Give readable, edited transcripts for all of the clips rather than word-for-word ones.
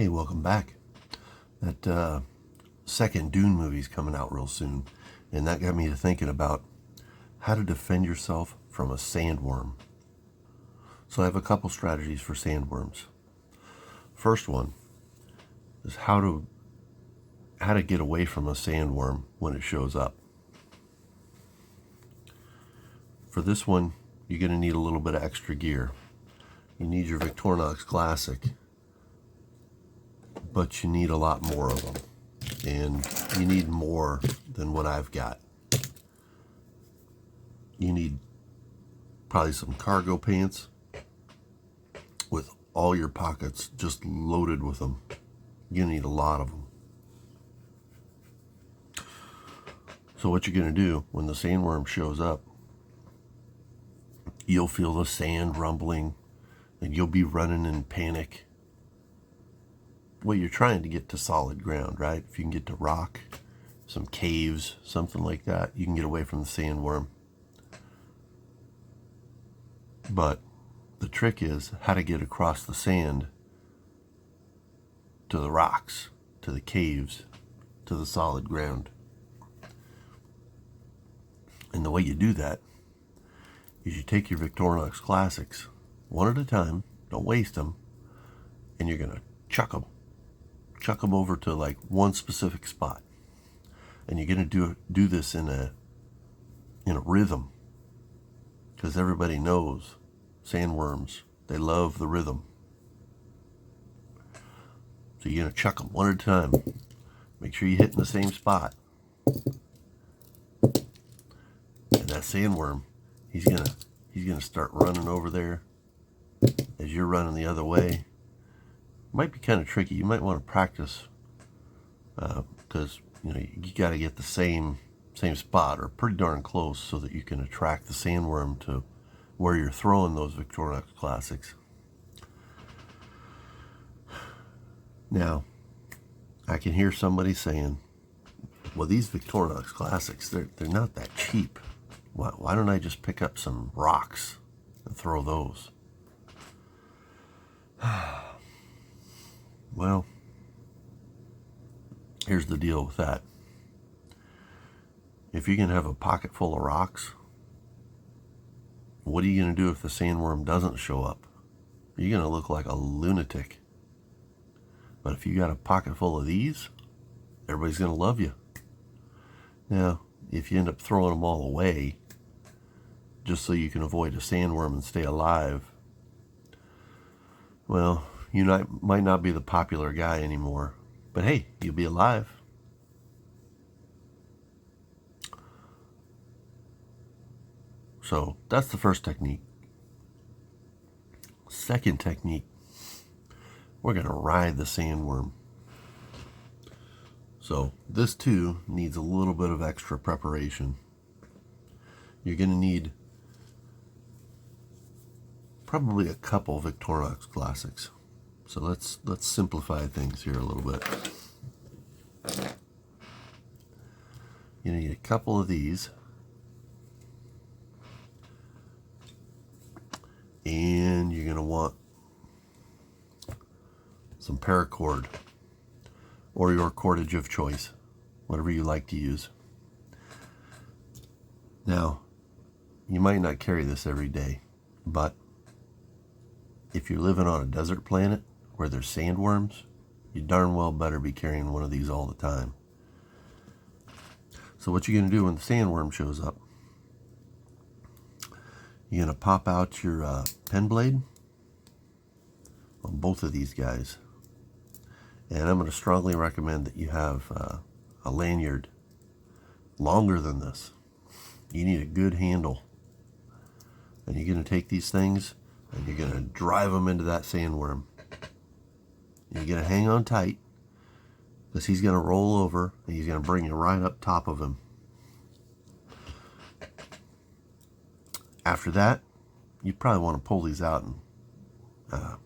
Hey, welcome back. That second Dune movie's coming out real soon, and that got me to thinking about how to defend yourself from a sandworm. So I have a couple strategies for sandworms. First one is how to get away from a sandworm when it shows up. For this one, you're going to need a little bit of extra gear. You need your Victorinox Classic, but you need a lot more of them, and you need more than what I've got. You need probably some cargo pants with all your pockets just loaded with them. You need a lot of them. So what you're going to do when the sandworm shows up, you'll feel the sand rumbling and you'll be running in panic. Well, you're trying to get to solid ground, right? If you can get to rock, some caves, something like that, you can get away from the sandworm. But the trick is how to get across the sand to the rocks, to the caves, to the solid ground. And the way you do that is you take your Victorinox Classics one at a time, don't waste them, and you're going to chuck them over to like one specific spot, and you're going to do this in a rhythm, because everybody knows sandworms, they love the rhythm. So you're going to chuck them one at a time. Make sure you hit in the same spot, and that sandworm, he's gonna start running over there as you're running the other way. Might be kind of tricky. You might want to practice, because you got to get the same spot or pretty darn close so that you can attract the sandworm to where you're throwing those Victorinox Classics. Now, I can hear somebody saying, well, these Victorinox Classics, they're not that cheap. Why don't I just pick up some rocks and throw those? Well, here's the deal with that. If you can have a pocket full of rocks, what are you going to do if the sandworm doesn't show up? You're going to look like a lunatic. But if you got a pocket full of these, everybody's going to love you. Now, if you end up throwing them all away just so you can avoid a sandworm and stay alive, well, you might not be the popular guy anymore, but hey, you'll be alive. So that's the first technique. Second technique, we're going to ride the sandworm. So this too needs a little bit of extra preparation. You're going to need probably a couple Victorinox Classics. So let's simplify things here a little bit. You need a couple of these, and you're going to want some paracord or your cordage of choice, whatever you like to use. Now, you might not carry this every day, but if you're living on a desert planet where there's sandworms, you darn well better be carrying one of these all the time. So what you're going to do when the sandworm shows up, you're going to pop out your pen blade on both of these guys. And I'm going to strongly recommend that you have a lanyard longer than this. You need a good handle. And you're going to take these things and you're going to drive them into that sandworm. You're going to hang on tight, because he's going to roll over and he's going to bring you right up top of him. After that, you probably want to pull these out and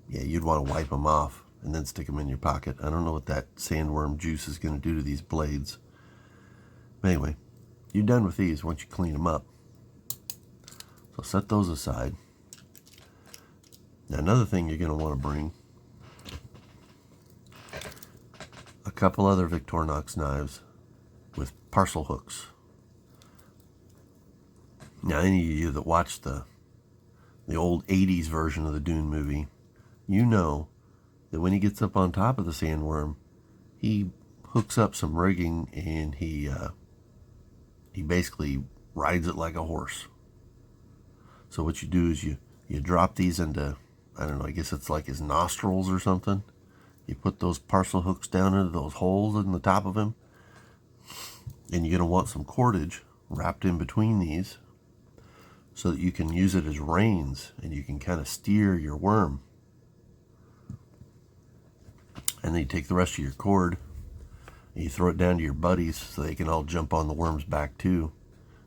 you'd want to wipe them off and then stick them in your pocket. I don't know what that sandworm juice is going to do to these blades. But anyway, you're done with these once you clean them up. So set those aside. Now, another thing you're going to want to bring couple other Victorinox knives with parcel hooks. Now, any of you that watched the old 80s version of the Dune movie, you know that when he gets up on top of the sandworm, he hooks up some rigging and he basically rides it like a horse. So what you do is you drop these into, I don't know, I guess it's like his nostrils or something. You put those parcel hooks down into those holes in the top of him, and you're going to want some cordage wrapped in between these so that you can use it as reins and you can kind of steer your worm. And then you take the rest of your cord and you throw it down to your buddies so they can all jump on the worm's back too.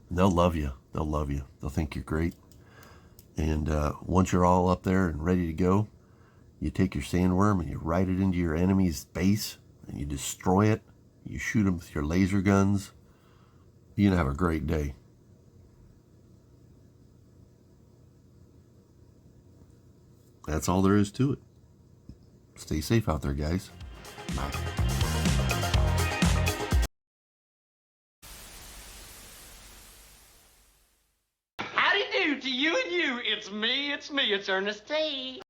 And they'll love you. They'll love you. They'll think you're great. And once you're all up there and ready to go, you take your sandworm and you ride it into your enemy's base and you destroy it. You shoot them with your laser guns. You're going to have a great day. That's all there is to it. Stay safe out there, guys. Bye. Howdy do to you and you. It's me, it's Ernest T.